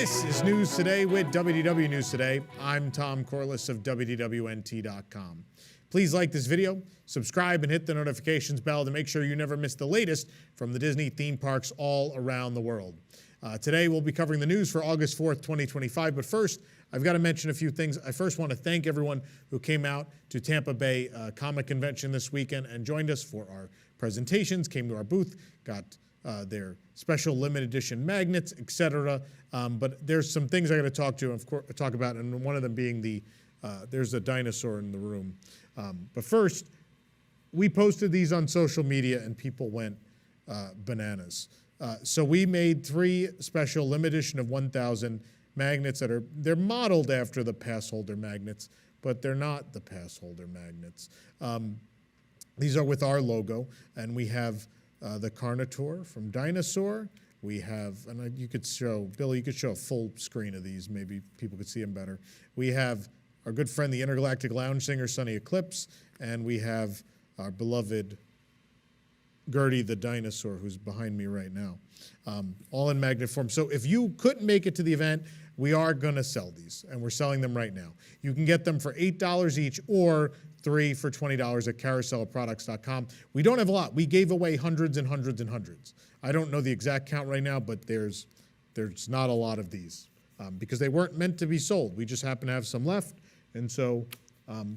This is News Today with WDW News Today. I'm Tom Corliss of WDWNT.com. Please like this video, subscribe, and hit the notifications bell to make sure you never miss the latest from the Disney theme parks all around the world. Today we'll be covering the news for August 4th, 2025, but first I've got to mention a few things. I first want to thank everyone who came out to Tampa Bay Comic Convention this weekend and joined us for our presentations, came to our booth, got their special limited edition magnets, etc. But there's some things I got to talk about, and one of them being there's a dinosaur in the room. But first, we posted these on social media, and people went bananas. So we made 3 special limited edition of 1,000 magnets they're modeled after the Passholder magnets, but they're not the Passholder magnets. These are with our logo, and we have the Carnotaur from Dinosaur. We have, and you could show, Billy, you could show a full screen of these. Maybe people could see them better. We have our good friend, the Intergalactic Lounge Singer, Sunny Eclipse, and we have our beloved Gertie the Dinosaur, who's behind me right now, all in magnet form. So if you couldn't make it to the event, we are going to sell these, and we're selling them right now. You can get them for $8 each or 3 for $20 at carouselofproducts.com. We don't have a lot. We gave away hundreds and hundreds and hundreds. I don't know the exact count right now, but there's not a lot of these because they weren't meant to be sold. We just happen to have some left, and so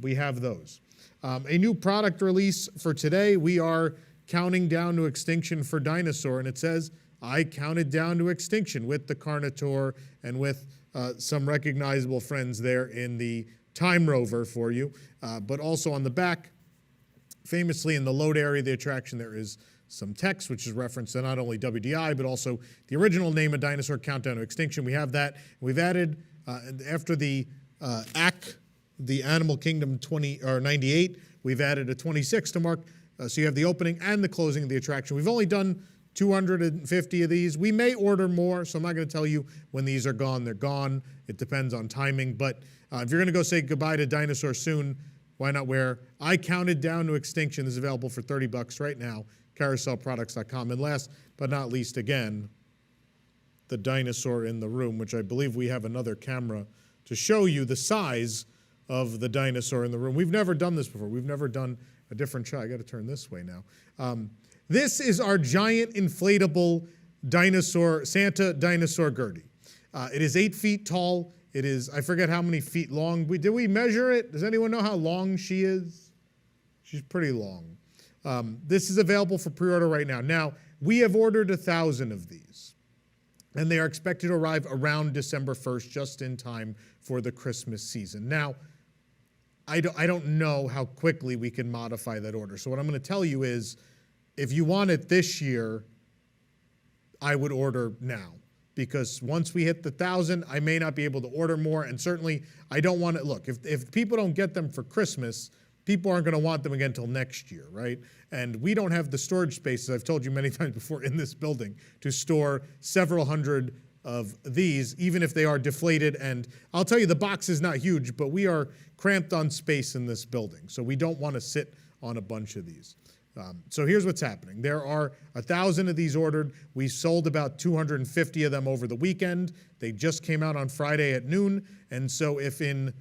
we have those. A new product release for today. We are counting down to extinction for Dinosaur, and it says, I counted down to extinction with the Carnotaur and with some recognizable friends there in the Time Rover for you. But also on the back, famously in the load area of the attraction, there is some text, which is reference to not only WDI, but also the original name of Dinosaur, Countdown to Extinction. We have that. We've added, after the AC, the Animal Kingdom 98, we've added a 26 to mark. So you have the opening and the closing of the attraction. We've only done 250 of these. We may order more, so I'm not going to tell you when these are gone. They're gone. It depends on timing. But if you're going to go say goodbye to Dinosaur soon, why not wear I Counted Down to Extinction. This is available for $30 right now, carouselproducts.com. And last but not least, again, the dinosaur in the room, which I believe we have another camera to show you the size of the dinosaur in the room. We've never done this before. We've never done a different shot. I got to turn this way now. This is our giant inflatable dinosaur, Santa Dinosaur Gertie. It is 8 feet tall. It is, I forget how many feet long. Did we measure it? Does anyone know how long she is? She's pretty long. This is available for pre-order right now. Now, we have ordered 1,000 of these, and they are expected to arrive around December 1st, just in time for the Christmas season. Now, I don't know how quickly we can modify that order. So what I'm going to tell you is, if you want it this year, I would order now. Because once we hit the 1,000, I may not be able to order more. And certainly, I don't want to, look, if people don't get them for Christmas, people aren't going to want them again until next year, right? And we don't have the storage space, as I've told you many times before, in this building to store several hundred of these, even if they are deflated. And I'll tell you, the box is not huge, but we are cramped on space in this building. So we don't want to sit on a bunch of these. So here's what's happening. There are 1,000 of these ordered. We sold about 250 of them over the weekend. They just came out on Friday at noon. And so if in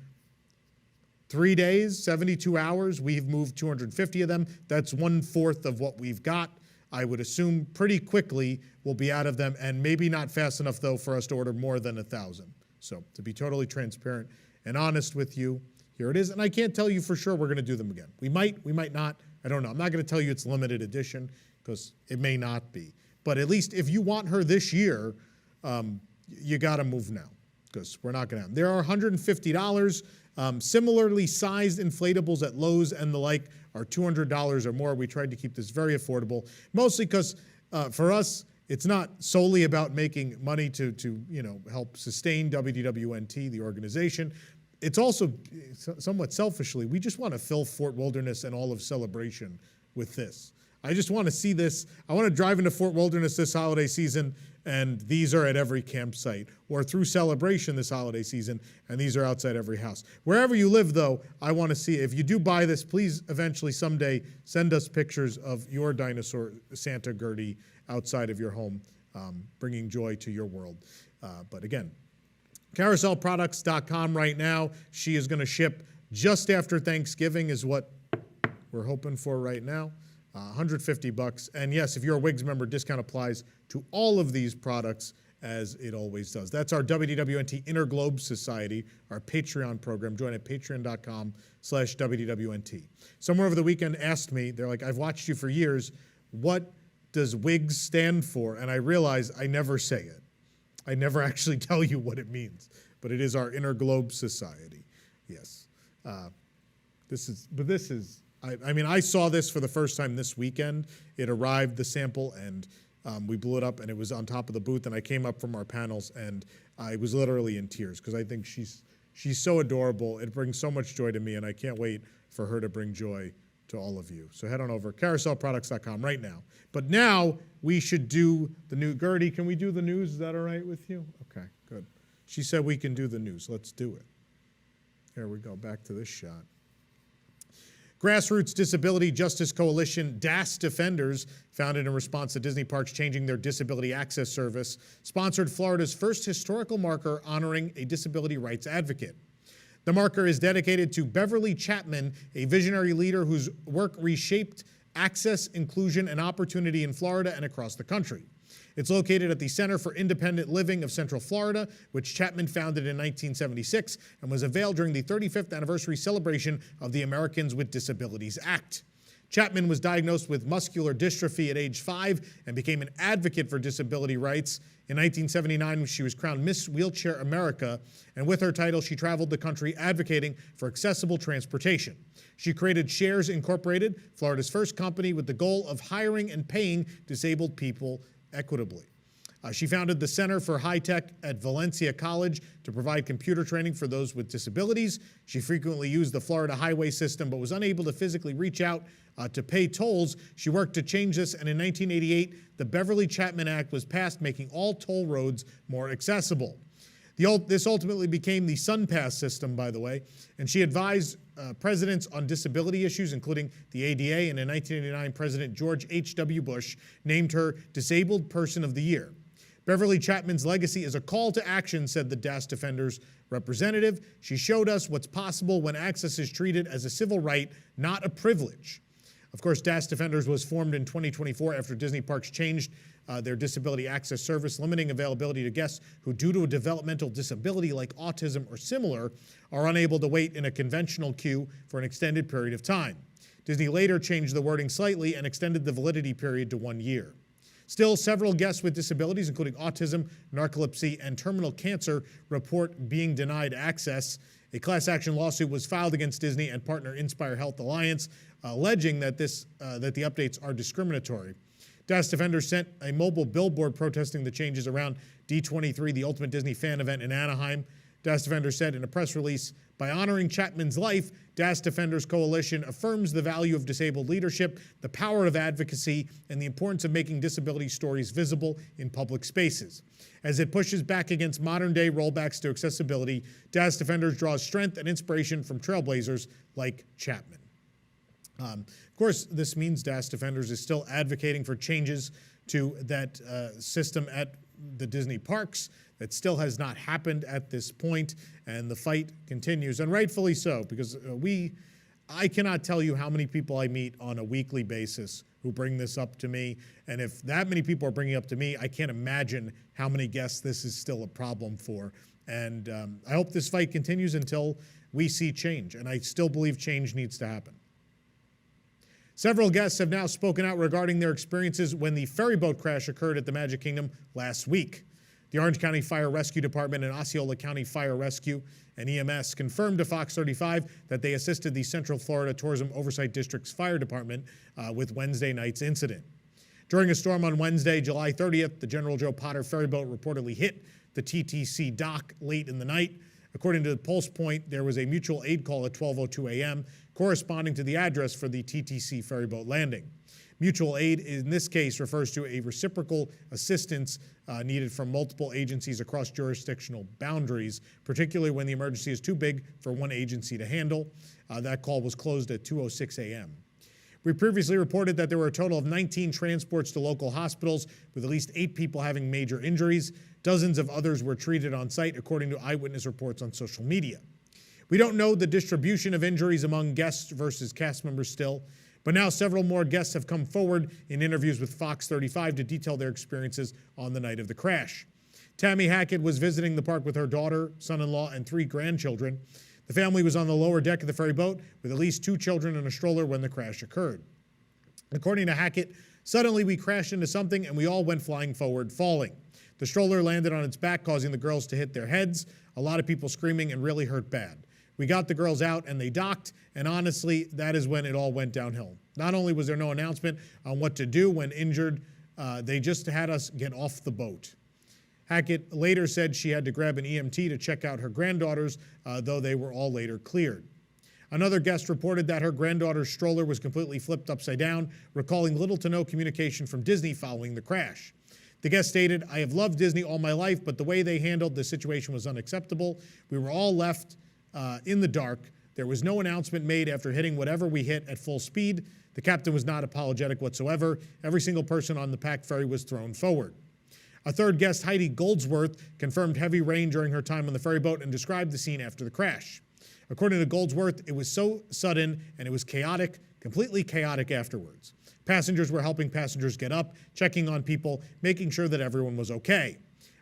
3 days, 72 hours, we've moved 250 of them, that's 1/4 of what we've got. I would assume pretty quickly we'll be out of them, and maybe not fast enough, though, for us to order more than 1,000. So to be totally transparent and honest with you, here it is. And I can't tell you for sure we're going to do them again. We might not. I don't know. I'm not going to tell you it's limited edition because it may not be. But at least if you want her this year, you got to move now because we're not going to have them. There are $150. Similarly sized inflatables at Lowe's and the like are $200 or more. We tried to keep this very affordable, mostly because for us, it's not solely about making money to help sustain WDWNT, the organization. It's also, somewhat selfishly, we just want to fill Fort Wilderness and all of Celebration with this. I just want to see this. I want to drive into Fort Wilderness this holiday season, and these are at every campsite, or through Celebration this holiday season, and these are outside every house. Wherever you live, though, I want to see, if you do buy this, please eventually someday send us pictures of your dinosaur Santa Gertie outside of your home, bringing joy to your world. But again, CarouselProducts.com right now. She is going to ship just after Thanksgiving is what we're hoping for right now. $150. And yes, if you're a WIGS member, discount applies to all of these products as it always does. That's our WDWNT Interglobe Society, our Patreon program. Join at patreon.com/WDWNT. Someone over the weekend asked me, they're like, I've watched you for years. What does WIGS stand for? And I realized I never say it. I never actually tell you what it means. But it is our Interglobe Society. Yes. I mean, I saw this for the first time this weekend. It arrived, the sample, and we blew it up, and it was on top of the booth, and I came up from our panels, and I was literally in tears because I think she's so adorable. It brings so much joy to me, and I can't wait for her to bring joy to all of you. So head on over, CarouselProducts.com right now. But now we should do the new. Gertie, can we do the news? Is that all right with you? Okay, good. She said we can do the news. Let's do it. Here we go, back to this shot. Grassroots Disability Justice Coalition, DAS Defenders, founded in response to Disney parks changing their disability access service, sponsored Florida's first historical marker honoring a disability rights advocate. The marker is dedicated to Beverly Chapman, a visionary leader whose work reshaped access, inclusion, and opportunity in Florida and across the country. It's located at the Center for Independent Living of Central Florida, which Chapman founded in 1976 and was unveiled during the 35th anniversary celebration of the Americans with Disabilities Act. Chapman was diagnosed with muscular dystrophy at age 5 and became an advocate for disability rights. In 1979, she was crowned Miss Wheelchair America, and with her title, she traveled the country advocating for accessible transportation. She created Shares Incorporated, Florida's first company with the goal of hiring and paying disabled people equitably. She founded the Center for High Tech at Valencia College to provide computer training for those with disabilities. She frequently used the Florida highway system but was unable to physically reach out to pay tolls. She worked to change this, and in 1988, the Beverly Chapman Act was passed, making all toll roads more accessible. This ultimately became the SunPass system, by the way, and she advised presidents on disability issues, including the ADA, and in 1989, President George H.W. Bush named her Disabled Person of the Year. Beverly Chapman's legacy is a call to action, said the DAS Defenders representative. She showed us what's possible when access is treated as a civil right, not a privilege. Of course, DAS Defenders was formed in 2024 after Disney parks changed their disability access service, limiting availability to guests who, due to a developmental disability like autism or similar, are unable to wait in a conventional queue for an extended period of time. Disney later changed the wording slightly and extended the validity period to 1 year. Still, several guests with disabilities, including autism, narcolepsy, and terminal cancer, report being denied access. A class action lawsuit was filed against Disney and partner Inspire Health Alliance, alleging that the updates are discriminatory. DAS Defenders sent a mobile billboard protesting the changes around D23, the Ultimate Disney Fan event in Anaheim. DAS Defenders said in a press release, by honoring Chapman's life, DAS Defenders Coalition affirms the value of disabled leadership, the power of advocacy, and the importance of making disability stories visible in public spaces. As it pushes back against modern-day rollbacks to accessibility, DAS Defenders draws strength and inspiration from trailblazers like Chapman. Of course, this means DAS Defenders is still advocating for changes to that system at the Disney parks. That still has not happened at this point, and the fight continues, and rightfully so, because I cannot tell you how many people I meet on a weekly basis who bring this up to me, and if that many people are bringing it up to me, I can't imagine how many guests this is still a problem for, and I hope this fight continues until we see change, and I still believe change needs to happen. Several guests have now spoken out regarding their experiences when the ferryboat crash occurred at the Magic Kingdom last week. The Orange County Fire Rescue Department and Osceola County Fire Rescue and EMS confirmed to Fox 35 that they assisted the Central Florida Tourism Oversight District's fire department with Wednesday night's incident. During a storm on Wednesday, July 30th, the General Joe Potter ferryboat reportedly hit the TTC dock late in the night. According to the Pulse Point, there was a mutual aid call at 12:02 a.m., corresponding to the address for the TTC ferryboat landing. Mutual aid in this case refers to a reciprocal assistance needed from multiple agencies across jurisdictional boundaries, particularly when the emergency is too big for one agency to handle. That call was closed at 2:06 a.m. We previously reported that there were a total of 19 transports to local hospitals, with at least 8 people having major injuries. Dozens of others were treated on site, according to eyewitness reports on social media. We don't know the distribution of injuries among guests versus cast members still, but now several more guests have come forward in interviews with Fox 35 to detail their experiences on the night of the crash. Tammy Hackett was visiting the park with her daughter, son-in-law, and 3 grandchildren. The family was on the lower deck of the ferry boat with at least 2 children in a stroller when the crash occurred. According to Hackett, suddenly we crashed into something and we all went flying forward, falling. The stroller landed on its back, causing the girls to hit their heads, a lot of people screaming, and really hurt bad. We got the girls out and they docked, and honestly, that is when it all went downhill. Not only was there no announcement on what to do when injured, they just had us get off the boat. Hackett later said she had to grab an EMT to check out her granddaughters, though they were all later cleared. Another guest reported that her granddaughter's stroller was completely flipped upside down, recalling little to no communication from Disney following the crash. The guest stated, "I have loved Disney all my life, but the way they handled the situation was unacceptable. We were all left in the dark. There was no announcement made after hitting whatever we hit at full speed. The captain was not apologetic whatsoever. Every single person on the packed ferry was thrown forward." A third guest, Heidi Goldsworth, confirmed heavy rain during her time on the ferry boat and described the scene after the crash. According to Goldsworth, it was so sudden and it was chaotic, completely chaotic afterwards. Passengers were helping passengers get up, checking on people, making sure that everyone was okay.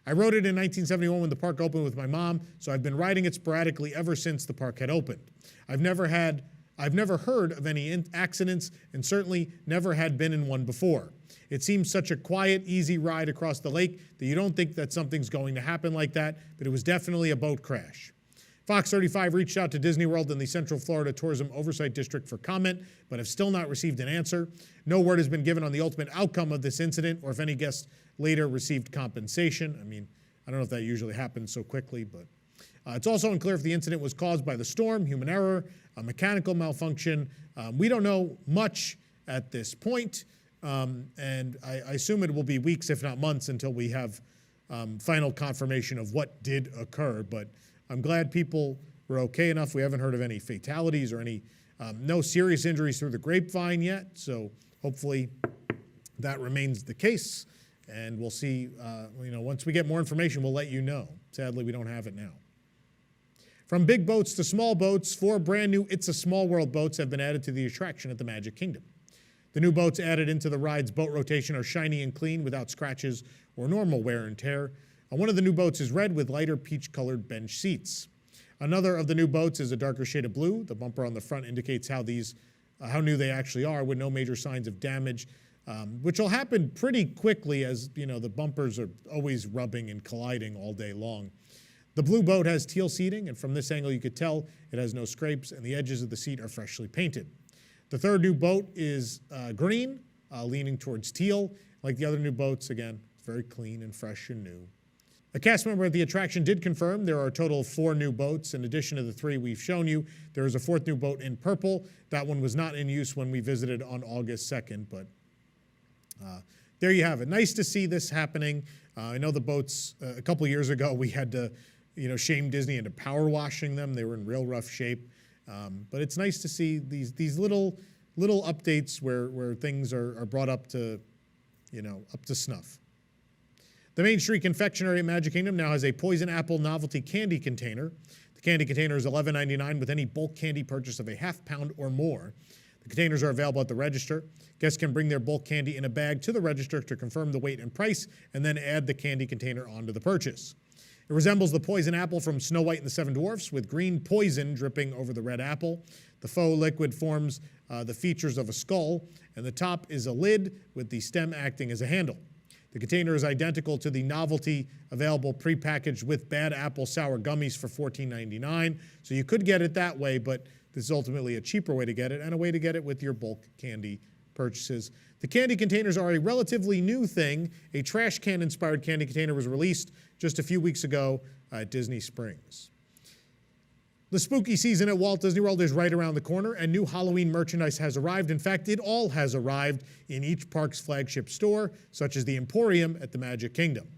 I rode it in 1971 when the park opened with my mom, so I've been riding it sporadically ever since the park had opened. I've never heard of any accidents and certainly never had been in one before. It seems such a quiet, easy ride across the lake that you don't think that something's going to happen like that, but it was definitely a boat crash. Fox 35 reached out to Disney World and the Central Florida Tourism Oversight District for comment, but have still not received an answer. No word has been given on the ultimate outcome of this incident or if any guests later received compensation. I mean, I don't know if that usually happens so quickly, but it's also unclear if the incident was caused by the storm, human error, a mechanical malfunction. We don't know much at this point, and I assume it will be weeks, if not months, until we have final confirmation of what did occur, but I'm glad people were okay enough. We haven't heard of any fatalities or any no serious injuries through the grapevine yet, so hopefully that remains the case, and we'll see, once we get more information, we'll let you know. Sadly, we don't have it now. From big boats to small boats, 4 brand new It's a Small World boats have been added to the attraction at the Magic Kingdom. The new boats added into the ride's boat rotation are shiny and clean without scratches or normal wear and tear. One of the new boats is red with lighter peach-colored bench seats. Another of the new boats is a darker shade of blue. The bumper on the front indicates how new they actually are, with no major signs of damage, which will happen pretty quickly as the bumpers are always rubbing and colliding all day long. The blue boat has teal seating, and from this angle you could tell it has no scrapes, and the edges of the seat are freshly painted. The third new boat is green, leaning towards teal. Like the other new boats, again, it's very clean and fresh and new. A cast member at the attraction did confirm there are a total of 4 new boats. In addition to the 3 we've shown you, there is a 4th new boat in purple. That one was not in use when we visited on August 2nd, but there you have it. Nice to see this happening. I know the boats, a couple years ago, we had to shame Disney into power washing them. They were in real rough shape. But it's nice to see these little updates where things are brought up to, up to snuff. The Main Street Confectionery at Magic Kingdom now has a poison apple novelty candy container. The candy container is $11.99 with any bulk candy purchase of a ½ pound or more. The containers are available at the register. Guests can bring their bulk candy in a bag to the register to confirm the weight and price, and then add the candy container onto the purchase. It resembles the poison apple from Snow White and the Seven Dwarfs, with green poison dripping over the red apple. The faux liquid forms the features of a skull, and the top is a lid with the stem acting as a handle. The container is identical to the novelty available prepackaged with Bad Apple Sour Gummies for $14.99. So you could get it that way, but this is ultimately a cheaper way to get it and a way to get it with your bulk candy purchases. The candy containers are a relatively new thing. A trash can-inspired candy container was released just a few weeks ago at Disney Springs. The spooky season at Walt Disney World is right around the corner, and new Halloween merchandise has arrived. In fact, it all has arrived in each park's flagship store, such as the Emporium at the Magic Kingdom.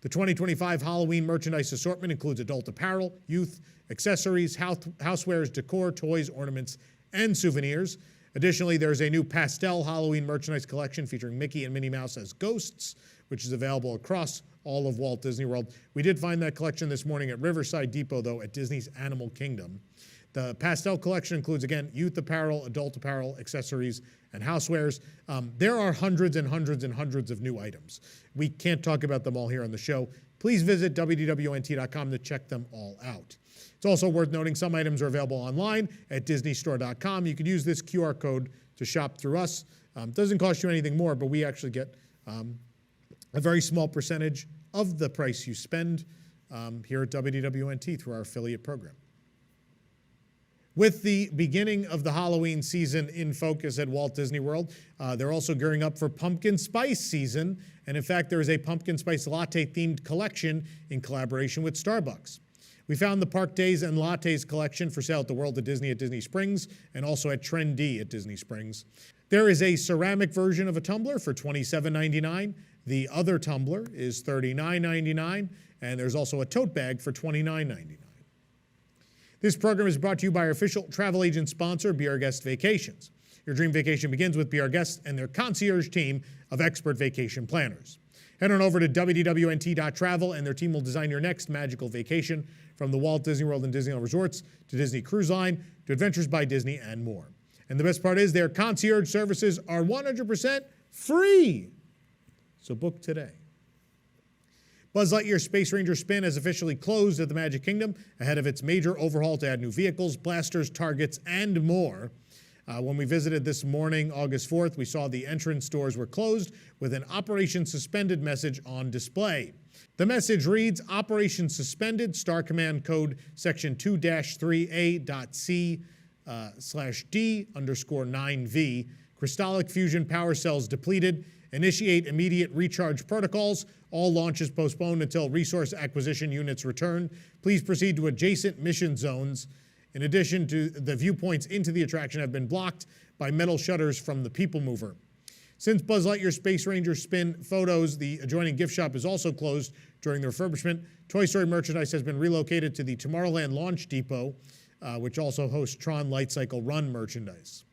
The 2025 Halloween merchandise assortment includes adult apparel, youth, accessories, housewares, decor, toys, ornaments, and souvenirs. Additionally, there's a new pastel Halloween merchandise collection featuring Mickey and Minnie Mouse as ghosts, which is available across all of Walt Disney World. We did find that collection this morning at Riverside Depot, though, at Disney's Animal Kingdom. The pastel collection includes, again, youth apparel, adult apparel, accessories, and housewares. There are hundreds and hundreds and hundreds of new items. We can't talk about them all here on the show. Please visit WDWNT.com to check them all out. It's also worth noting some items are available online at DisneyStore.com. You could use this QR code to shop through us. It doesn't cost you anything more, but we actually get a very small percentage of the price you spend here at WDWNT through our affiliate program. With the beginning of the Halloween season in focus at Walt Disney World, they're also gearing up for pumpkin spice season. And in fact, there is a pumpkin spice latte themed collection in collaboration with Starbucks. We found the Park Days and Lattes collection for sale at the World of Disney at Disney Springs and also at Trendy at Disney Springs. There is a ceramic version of a tumbler for $27.99. The other tumbler is $39.99. And there's also a tote bag for $29.99. This program is brought to you by our official travel agent sponsor, Be Our Guest Vacations. Your dream vacation begins with Be Our Guest and their concierge team of expert vacation planners. Head on over to WDWNT.travel and their team will design your next magical vacation, from the Walt Disney World and Disneyland Resorts to Disney Cruise Line to Adventures by Disney and more. And the best part is their concierge services are 100% free. So book today. Buzz Lightyear Space Ranger Spin has officially closed at the Magic Kingdom ahead of its major overhaul to add new vehicles, blasters, targets, and more. When we visited this morning, August 4th, we saw the entrance doors were closed with an Operation Suspended message on display. The message reads, Operation Suspended, Star Command Code Section 2-3A.C/D_9V, Crystallic Fusion Power Cells depleted, initiate immediate recharge protocols, all launches postponed until resource acquisition units return. Please proceed to adjacent mission zones. In addition to the viewpoints into the attraction have been blocked by metal shutters from the People Mover. Since Buzz Lightyear Space Ranger Spin photos, the adjoining gift shop is also closed during the refurbishment. Toy Story merchandise has been relocated to the Tomorrowland Launch Depot, which also hosts Tron Light Cycle Run merchandise.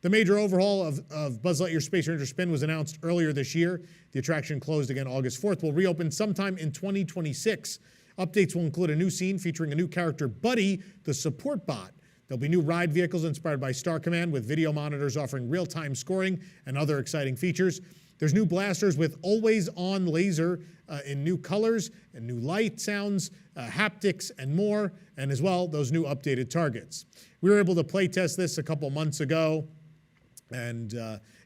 The major overhaul of Buzz Lightyear Space Ranger Spin was announced earlier this year. The attraction closed again August 4th, will reopen sometime in 2026. Updates will include a new scene featuring a new character, Buddy, the support bot. There'll be new ride vehicles inspired by Star Command with video monitors offering real-time scoring and other exciting features. There's new blasters with always-on laser in new colors and new light sounds, haptics, and more, and as well, those new updated targets. We were able to play test this a couple months ago. And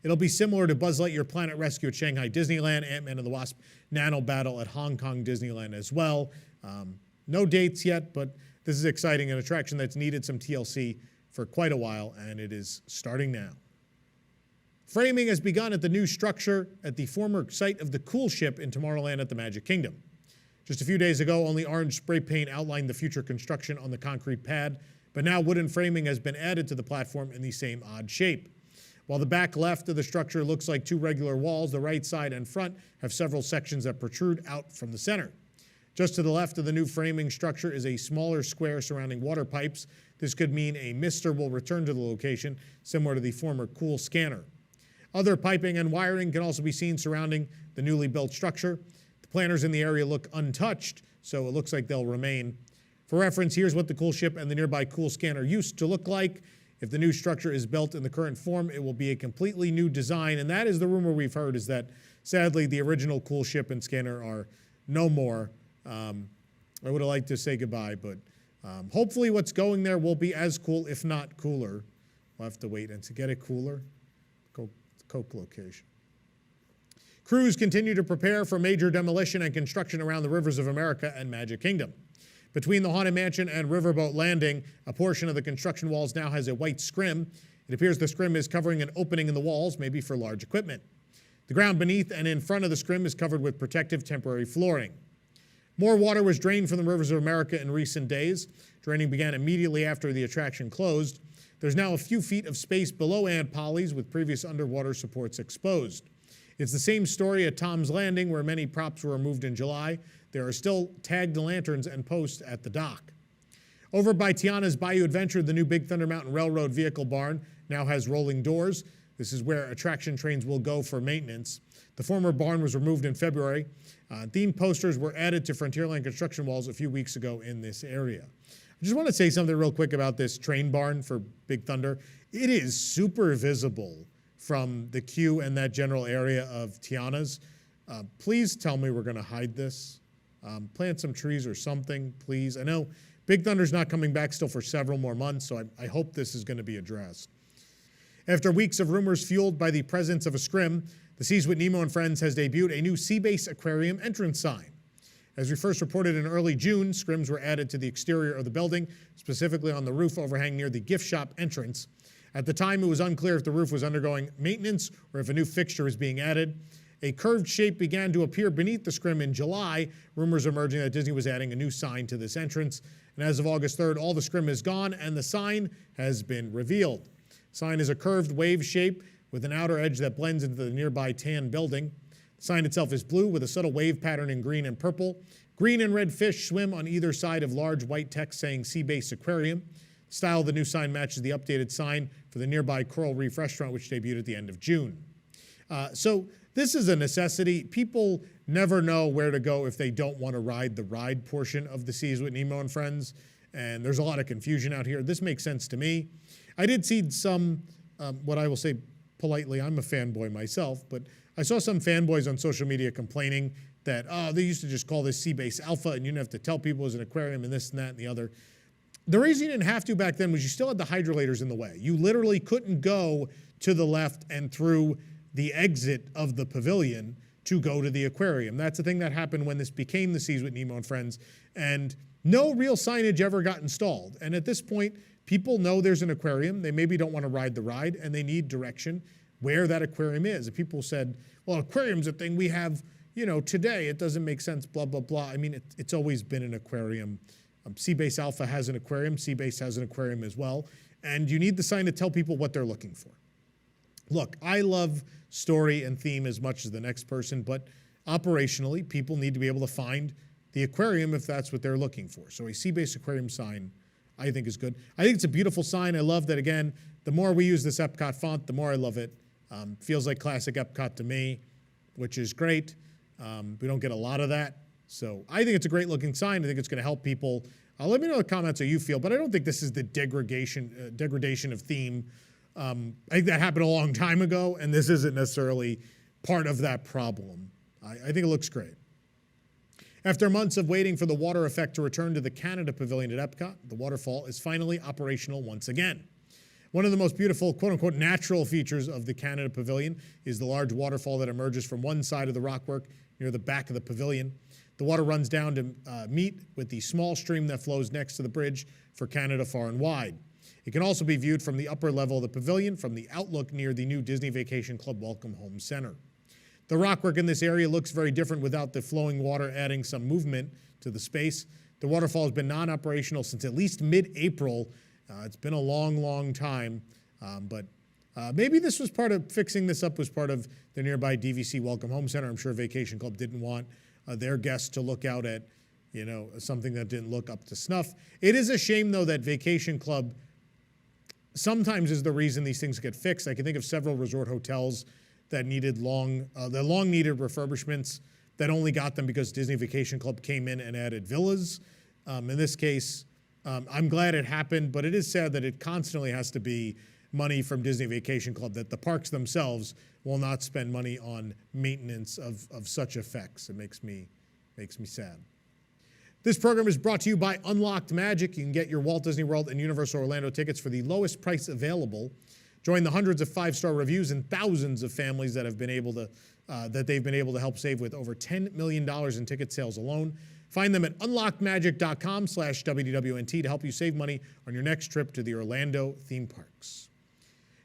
it'll be similar to Buzz Lightyear Planet Rescue at Shanghai Disneyland, Ant-Man and the Wasp Nano Battle at Hong Kong Disneyland as well. No dates yet, but this is exciting, an attraction that's needed some TLC for quite a while, and it is starting now. Framing has begun at the new structure at the former site of the Cool Ship in Tomorrowland at the Magic Kingdom. Just a few days ago, only orange spray paint outlined the future construction on the concrete pad, but now wooden framing has been added to the platform in the same odd shape. While the back left of the structure looks like two regular walls, the right side and front have several sections that protrude out from the center. Just to the left of the new framing structure is a smaller square surrounding water pipes. This could mean a mister will return to the location, similar to the former Cool Scanner. Other piping and wiring can also be seen surrounding the newly built structure. The planners in the area look untouched, so it looks like they'll remain. For reference, here's what the Cool Ship and the nearby Cool Scanner used to look like. If the new structure is built in the current form, it will be a completely new design, and that is the rumor we've heard, is that sadly the original Cool Ship and Scanner are no more. I would have liked to say goodbye, but hopefully what's going there will be as cool, if not cooler. We'll have to wait, and to get it cooler, go to the Coke location. Crews continue to prepare for major demolition and construction around the rivers of America and Magic Kingdom. Between the Haunted Mansion and Riverboat Landing, a portion of the construction walls now has a white scrim. It appears the scrim is covering an opening in the walls, maybe for large equipment. The ground beneath and in front of the scrim is covered with protective temporary flooring. More water was drained from the rivers of America in recent days. Draining began immediately after the attraction closed. There's now a few feet of space below Aunt Polly's with previous underwater supports exposed. It's the same story at Tom's Landing, where many props were removed in July. There are still tagged lanterns and posts at the dock. Over by Tiana's Bayou Adventure, the new Big Thunder Mountain Railroad vehicle barn now has rolling doors. This is where attraction trains will go for maintenance. The former barn was removed in February. Theme posters were added to Frontierland construction walls a few weeks ago in this area. I just want to say something real quick about this train barn for Big Thunder. It is super visible from the queue and that general area of Tiana's. Please tell me we're going to hide this. Plant some trees or something, please. I know Big Thunder's not coming back still for several more months, so I hope this is going to be addressed. After weeks of rumors fueled by the presence of a scrim, the Seas with Nemo and Friends has debuted a new SeaBase Aquarium entrance sign. As we first reported in early June, scrims were added to the exterior of the building, specifically on the roof overhang near the gift shop entrance. At the time, it was unclear if the roof was undergoing maintenance or if a new fixture was being added. A curved shape began to appear beneath the scrim in July, rumors emerging that Disney was adding a new sign to this entrance. And as of August 3rd, all the scrim is gone and the sign has been revealed. The sign is a curved wave shape with an outer edge that blends into the nearby tan building. The sign itself is blue with a subtle wave pattern in green and purple. Green and red fish swim on either side of large white text saying SeaBase Aquarium. The style of the new sign matches the updated sign for the nearby Coral Reef restaurant, which debuted at the end of June. So this is a necessity. People never know where to go if they don't want to ride the ride portion of the Seas with Nemo and Friends, and there's a lot of confusion out here. This makes sense to me. I did see some, what I will say politely, I'm a fanboy myself, but I saw some fanboys on social media complaining that, they used to just call this SeaBase Alpha and you didn't have to tell people it was an aquarium and this and that and the other. The reason you didn't have to back then was you still had the hydrolators in the way. You literally couldn't go to the left and through the exit of the pavilion to go to the aquarium. That's the thing that happened when this became the Seas with Nemo and Friends, and no real signage ever got installed. And at this point, people know there's an aquarium. They maybe don't want to ride the ride, and they need direction where that aquarium is. If people said, well, aquarium's a thing we have, today. It doesn't make sense, blah, blah, blah. I mean, it's always been an aquarium. SeaBase Alpha has an aquarium. SeaBase has an aquarium as well. And you need the sign to tell people what they're looking for. Look, I love story and theme as much as the next person, but operationally, people need to be able to find the aquarium if that's what they're looking for. So a SeaBase Aquarium sign, I think, is good. I think it's a beautiful sign. I love that, again, the more we use this EPCOT font, the more I love it. Feels like classic EPCOT to me, which is great. We don't get a lot of that. So I think it's a great looking sign. I think it's going to help people. Let me know in the comments how you feel, but I don't think this is the degradation of theme. I think that happened a long time ago, and this isn't necessarily part of that problem. I think it looks great. After months of waiting for the water effect to return to the Canada Pavilion at EPCOT, the Waterfall is finally operational once again. One of the most beautiful, quote-unquote, natural features of the Canada Pavilion is the large waterfall that emerges from one side of the rockwork near the back of the pavilion. The water runs down to meet with the small stream that flows next to the bridge for Canada Far and Wide. It can also be viewed from the upper level of the pavilion from the outlook near the new Disney Vacation Club Welcome Home Center. The rockwork in this area looks very different without the flowing water adding some movement to the space. The waterfall has been non-operational since at least mid-April. It's been a long, long time, but maybe this was part of fixing this up was part of the nearby DVC Welcome Home Center. I'm sure Vacation Club didn't want their guests to look out at, something that didn't look up to snuff. It is a shame, though, that Vacation Club sometimes is the reason these things get fixed. I can think of several resort hotels that needed long-needed refurbishments that only got them because Disney Vacation Club came in and added villas. In this case, I'm glad it happened, but it is sad that it constantly has to be money from Disney Vacation Club, that the parks themselves will not spend money on maintenance of such effects. It makes me sad. This program is brought to you by Unlocked Magic. You can get your Walt Disney World and Universal Orlando tickets for the lowest price available. Join the hundreds of 5-star reviews and thousands of families that have been able to they've been able to help save with over $10 million in ticket sales alone. Find them at unlockedmagic.com/WDWNT to help you save money on your next trip to the Orlando theme parks.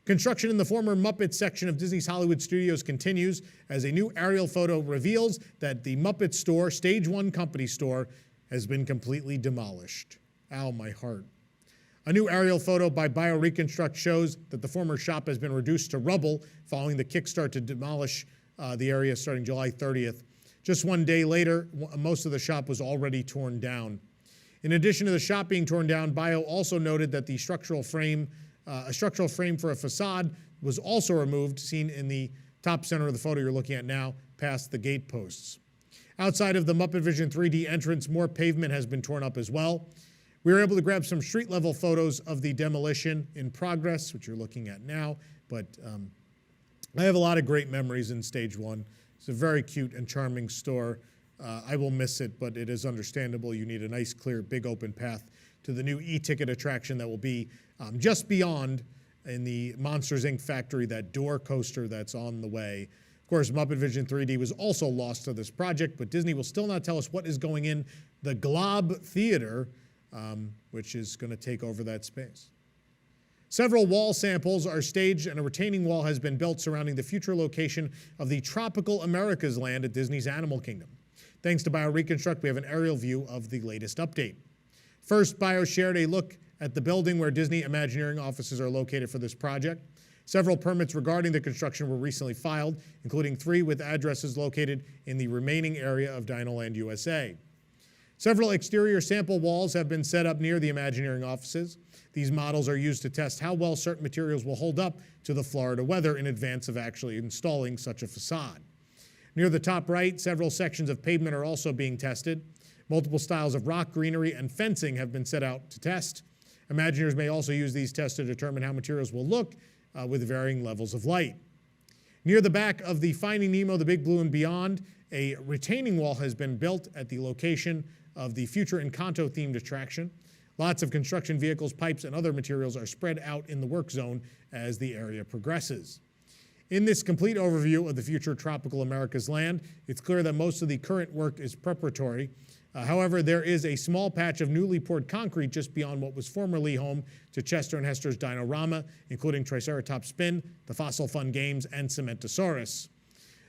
Construction in the former Muppets section of Disney's Hollywood Studios continues as a new aerial photo reveals that the Muppet store, Stage 1 company store, has been completely demolished. Ow, my heart. A new aerial photo by BioReconstruct shows that the former shop has been reduced to rubble following the kickstart to demolish the area starting July 30th. Just one day later, most of the shop was already torn down. In addition to the shop being torn down, Bio also noted that the a structural frame for a facade was also removed, seen in the top center of the photo you're looking at now, past the gate posts. Outside of the Muppet Vision 3D entrance, more pavement has been torn up as well. We were able to grab some street-level photos of the demolition in progress, which you're looking at now, but I have a lot of great memories in Stage 1. It's a very cute and charming store. I will miss it, but it is understandable. You need a nice, clear, big open path to the new e-ticket attraction that will be just beyond in the Monsters, Inc. factory, that door coaster that's on the way. Of course, Muppet Vision 3D was also lost to this project, but Disney will still not tell us what is going in the Glob Theater, which is going to take over that space. Several wall samples are staged, and a retaining wall has been built surrounding the future location of the Tropical Americas land at Disney's Animal Kingdom. Thanks to BioReconstruct, we have an aerial view of the latest update. First, Bio shared a look at the building where Disney Imagineering offices are located for this project. Several permits regarding the construction were recently filed, including 3 with addresses located in the remaining area of Dinoland, USA. Several exterior sample walls have been set up near the Imagineering offices. These models are used to test how well certain materials will hold up to the Florida weather in advance of actually installing such a facade. Near the top right, several sections of pavement are also being tested. Multiple styles of rock, greenery, and fencing have been set out to test. Imagineers may also use these tests to determine how materials will look with varying levels of light. Near the back of the Finding Nemo, the Big Blue and Beyond, a retaining wall has been built at the location of the future Encanto themed attraction. Lots of construction vehicles, pipes, and other materials are spread out in the work zone as the area progresses. In this complete overview of the future Tropical Americas land, it's clear that most of the current work is preparatory. However, there is a small patch of newly poured concrete just beyond what was formerly home to Chester and Hester's Dino-Rama, including Triceratops Spin, the Fossil Fun Games, and Cementosaurus.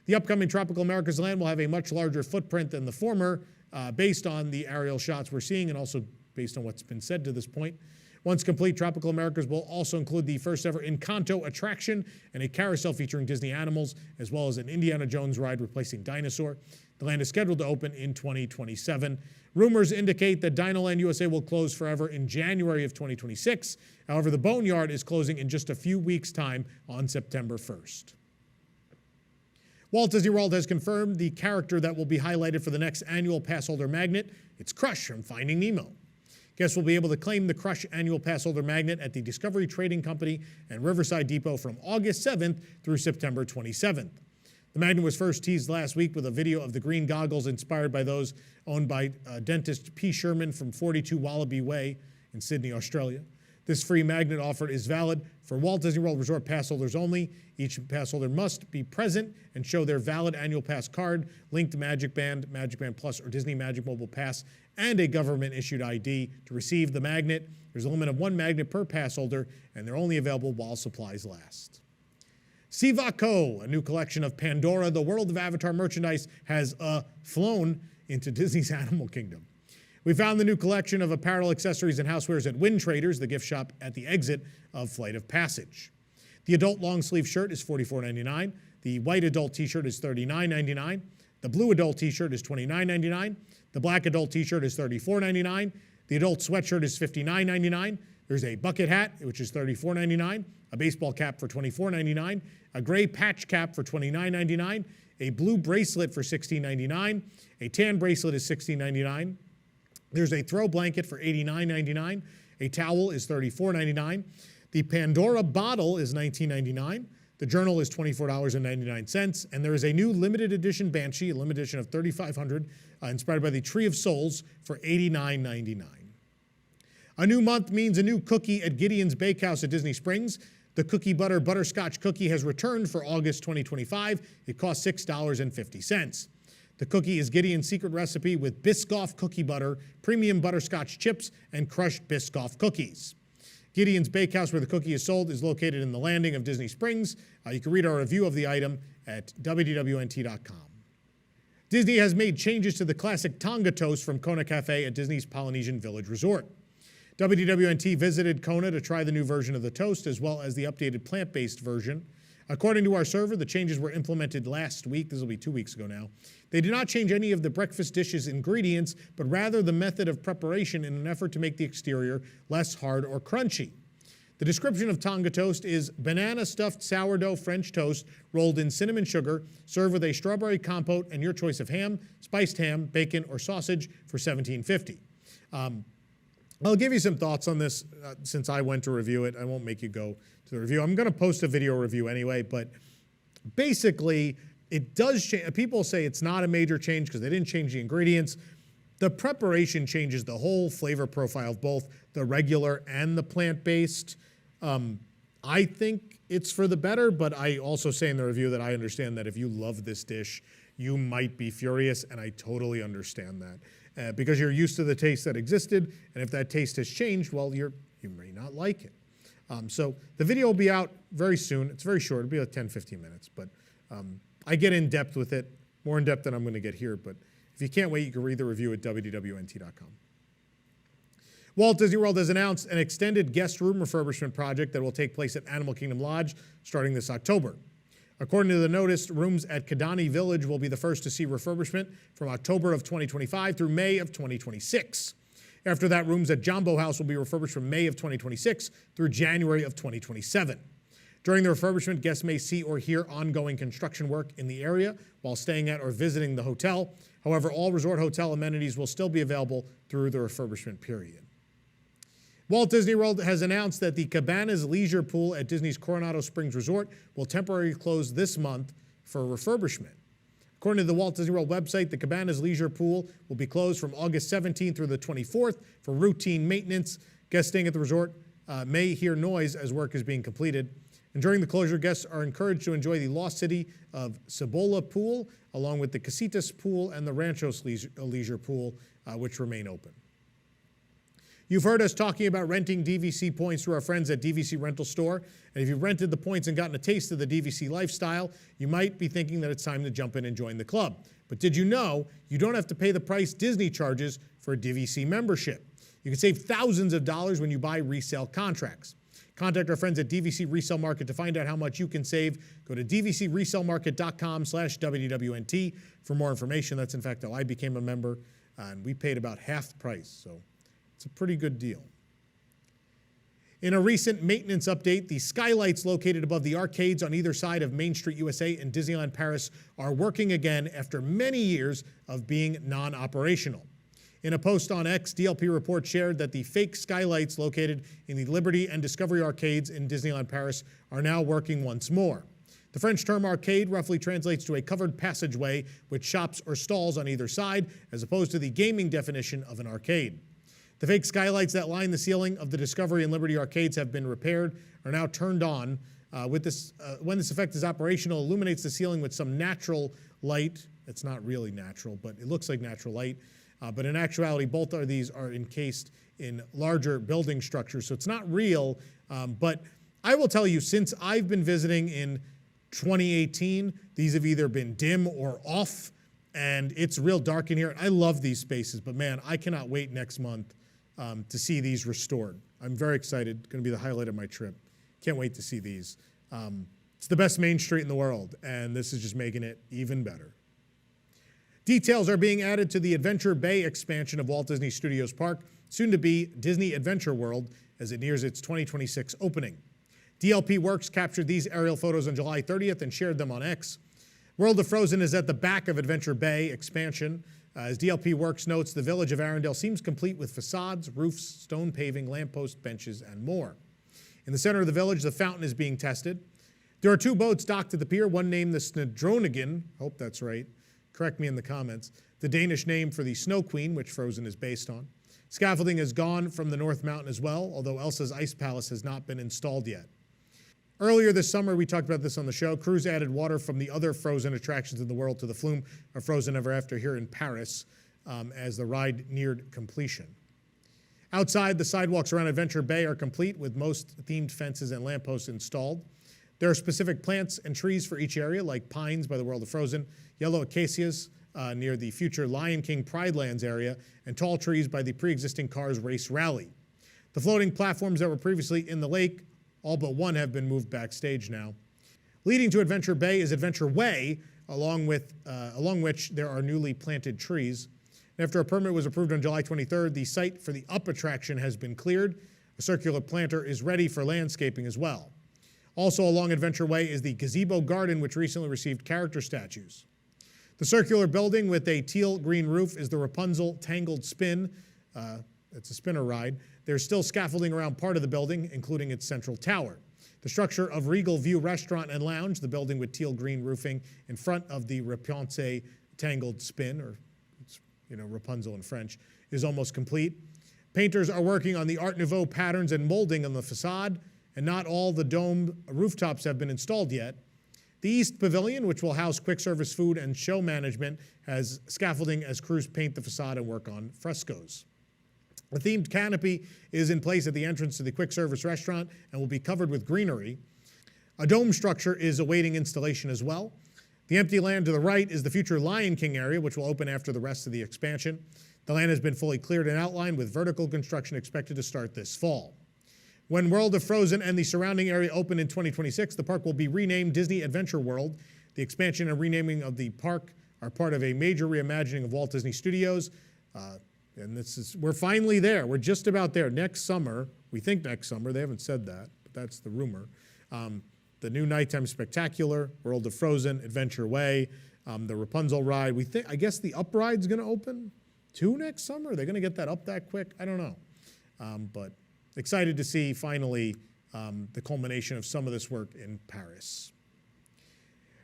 The upcoming Tropical Americas land will have a much larger footprint than the former, based on the aerial shots we're seeing and also based on what's been said to this point. Once complete, Tropical Americas will also include the first ever Encanto attraction and a carousel featuring Disney animals, as well as an Indiana Jones ride replacing Dinosaur. The land is scheduled to open in 2027. Rumors indicate that Dinoland USA will close forever in January of 2026. However, the Boneyard is closing in just a few weeks' time on September 1st. Walt Disney World has confirmed the character that will be highlighted for the next annual Passholder magnet. It's Crush from Finding Nemo. Guests will be able to claim the Crush annual Passholder magnet at the Discovery Trading Company and Riverside Depot from August 7th through September 27th. The magnet was first teased last week with a video of the green goggles inspired by those owned by dentist P. Sherman from 42 Wallaby Way in Sydney, Australia. This free magnet offer is valid for Walt Disney World Resort pass holders only. Each pass holder must be present and show their valid annual pass card, linked Magic Band Plus, or Disney Magic Mobile Pass, and a government-issued ID to receive the magnet. There's a limit of 1 magnet per pass holder, and they're only available while supplies last. SeaBase, a new collection of Pandora, the World of Avatar merchandise, has flown into Disney's Animal Kingdom. We found the new collection of apparel, accessories, and housewares at Wynn Traders, the gift shop at the exit of Flight of Passage. The adult long-sleeve shirt is $44.99. The white adult t-shirt is $39.99. The blue adult t-shirt is $29.99. The black adult t-shirt is $34.99. The adult sweatshirt is $59.99. There's a bucket hat, which is $34.99. A baseball cap for $24.99. A gray patch cap for $29.99. A blue bracelet for $16.99. A tan bracelet is $16.99. There's a throw blanket for $89.99. A towel is $34.99. The Pandora bottle is $19.99. The journal is $24.99. And there is a new limited edition Banshee, a limited edition of 3,500, inspired by the Tree of Souls, for $89.99. A new month means a new cookie at Gideon's Bakehouse at Disney Springs. The Cookie Butter Butterscotch cookie has returned for August 2025. It costs $6.50. The cookie is Gideon's secret recipe with Biscoff cookie butter, premium butterscotch chips, and crushed Biscoff cookies. Gideon's Bakehouse, where the cookie is sold, is located in the landing of Disney Springs. You can read our review of the item at WDWNT.com. Disney has made changes to the classic Tonga Toast from Kona Cafe at Disney's Polynesian Village Resort. WDWNT visited Kona to try the new version of the toast, as well as the updated plant-based version. According to our server, the changes were implemented last week. This will be 2 weeks ago now. They did not change any of the breakfast dish's ingredients, but rather the method of preparation in an effort to make the exterior less hard or crunchy. The description of Tonga Toast is banana-stuffed sourdough French toast rolled in cinnamon sugar, served with a strawberry compote and your choice of ham, spiced ham, bacon, or sausage for $17.50. I'll give you some thoughts on this since I went to review it. I won't make you go to the review. I'm going to post a video review anyway, but basically it does change. People say it's not a major change because they didn't change the ingredients. The preparation changes the whole flavor profile of both the regular and the plant-based. I think it's for the better, but I also say in the review that I understand that if you love this dish, you might be furious, and I totally understand that. Because you're used to the taste that existed, and if that taste has changed, well, you may not like it. So the video will be out very soon. It's very short. It'll be like 10, 15 minutes, but I get in depth with it, more in depth than I'm going to get here, but if you can't wait, you can read the review at wwnt.com. Walt Disney World has announced an extended guest room refurbishment project that will take place at Animal Kingdom Lodge starting this October. According to the notice, rooms at Kidani Village will be the first to see refurbishment from October of 2025 through May of 2026. After that, rooms at Jambo House will be refurbished from May of 2026 through January of 2027. During the refurbishment, guests may see or hear ongoing construction work in the area while staying at or visiting the hotel. However, all resort hotel amenities will still be available through the refurbishment period. Walt Disney World has announced that the Cabanas leisure pool at Disney's Coronado Springs Resort will temporarily close this month for refurbishment. According to the Walt Disney World website, the Cabanas leisure pool will be closed from August 17th through the 24th for routine maintenance. Guests staying at the resort may hear noise as work is being completed. And during the closure, guests are encouraged to enjoy the Lost City of Cibola pool, along with the Casitas pool and the Ranchos leisure pool, which remain open. You've heard us talking about renting DVC points through our friends at DVC Rental Store. And if you've rented the points and gotten a taste of the DVC lifestyle, you might be thinking that it's time to jump in and join the club. But did you know you don't have to pay the price Disney charges for a DVC membership? You can save thousands of dollars when you buy resale contracts. Contact our friends at DVC Resale Market to find out how much you can save. Go to dvcresalemarket.com/WWNT for more information. That's, in fact, how I became a member, and we paid about half the price, so it's a pretty good deal. In a recent maintenance update, the Skylights located above the arcades on either side of Main Street USA and Disneyland Paris are working again after many years of being non-operational. In a post on X, DLP Report shared that the fake Skylights located in the Liberty and Discovery arcades in Disneyland Paris are now working once more. The French term arcade roughly translates to a covered passageway with shops or stalls on either side, as opposed to the gaming definition of an arcade. The fake skylights that line the ceiling of the Discovery and Liberty arcades have been repaired, are now turned on. When this effect is operational, it illuminates the ceiling with some natural light. It's not really natural, but it looks like natural light. But in actuality, both of these are encased in larger building structures, so it's not real. But I will tell you, since I've been visiting in 2018, these have either been dim or off, and it's real dark in here. I love these spaces, but man, I cannot wait next month to see these restored. I'm very excited. It's going to be the highlight of my trip. Can't wait to see these. It's the best Main Street in the world, and this is just making it even better. Details are being added to the Adventure Bay expansion of Walt Disney Studios Park, soon to be Disney Adventure World, as it nears its 2026 opening. DLP Works captured these aerial photos on July 30th and shared them on X. World of Frozen is at the back of Adventure Bay expansion. As DLP Works notes, the village of Arendelle seems complete with facades, roofs, stone paving, lampposts, benches, and more. In the center of the village, the fountain is being tested. There are two boats docked at the pier, one named the Snedronigen, hope that's right, correct me in the comments, the Danish name for the Snow Queen, which Frozen is based on. Scaffolding is gone from the North Mountain as well, although Elsa's Ice Palace has not been installed yet. Earlier this summer, we talked about this on the show, crews added water from the other Frozen attractions in the world to the flume of Frozen Ever After here in Paris as the ride neared completion. Outside, the sidewalks around Adventure Bay are complete with most themed fences and lampposts installed. There are specific plants and trees for each area, like pines by the World of Frozen, yellow acacias near the future Lion King Pride Lands area, and tall trees by the pre-existing Cars Race Rally. The floating platforms that were previously in the lake, all but one, have been moved backstage now. Leading to Adventure Bay is Adventure Way, along which there are newly planted trees. After a permit was approved on July 23rd, the site for the Up attraction has been cleared. A circular planter is ready for landscaping as well. Also along Adventure Way is the gazebo garden, which recently received character statues. The circular building with a teal-green roof is the Rapunzel Tangled Spin. It's a spinner ride. There's still scaffolding around part of the building, including its central tower. The structure of Regal View Restaurant and Lounge, the building with teal-green roofing in front of the Rapunzel Tangled Spin, or it's, Rapunzel in French, is almost complete. Painters are working on the Art Nouveau patterns and molding on the facade, and not all the dome rooftops have been installed yet. The East Pavilion, which will house quick service food and show management, has scaffolding as crews paint the facade and work on frescoes. A themed canopy is in place at the entrance to the quick service restaurant and will be covered with greenery. A dome structure is awaiting installation as well. The empty land to the right is the future Lion King area, which will open after the rest of the expansion. The land has been fully cleared and outlined, with vertical construction expected to start this fall. When World of Frozen and the surrounding area open in 2026, the park will be renamed Disney Adventure World. The expansion and renaming of the park are part of a major reimagining of Walt Disney Studios. And we're finally there. We're just about there. Next summer, we think next summer, they haven't said that, but that's the rumor. The new Nighttime Spectacular, World of Frozen, Adventure Way, the Rapunzel ride. I guess the Up ride's going to open too next summer. Are they going to get that up that quick? I don't know. But excited to see finally the culmination of some of this work in Paris.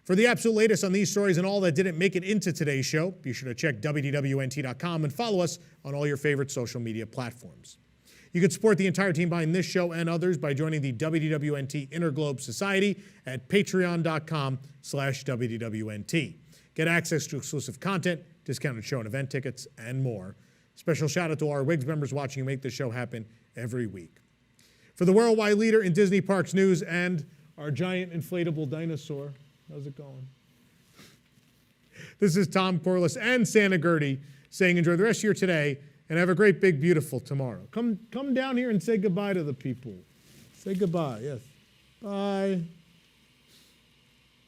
For the absolute latest on these stories and all that didn't make it into today's show, be sure to check WDWNT.com and follow us on all your favorite social media platforms. You can support the entire team behind this show and others by joining the WDWNT Interglobe Society at patreon.com/WDWNT. Get access to exclusive content, discounted show and event tickets, and more. Special shout out to our WIGS members watching who make this show happen every week. For the worldwide leader in Disney Parks news and our giant inflatable dinosaur, how's it going? This is Tom Corliss and Santa Gertie saying enjoy the rest of your today and have a great, big, beautiful tomorrow. Come down here and say goodbye to the people. Say goodbye, yes. Bye.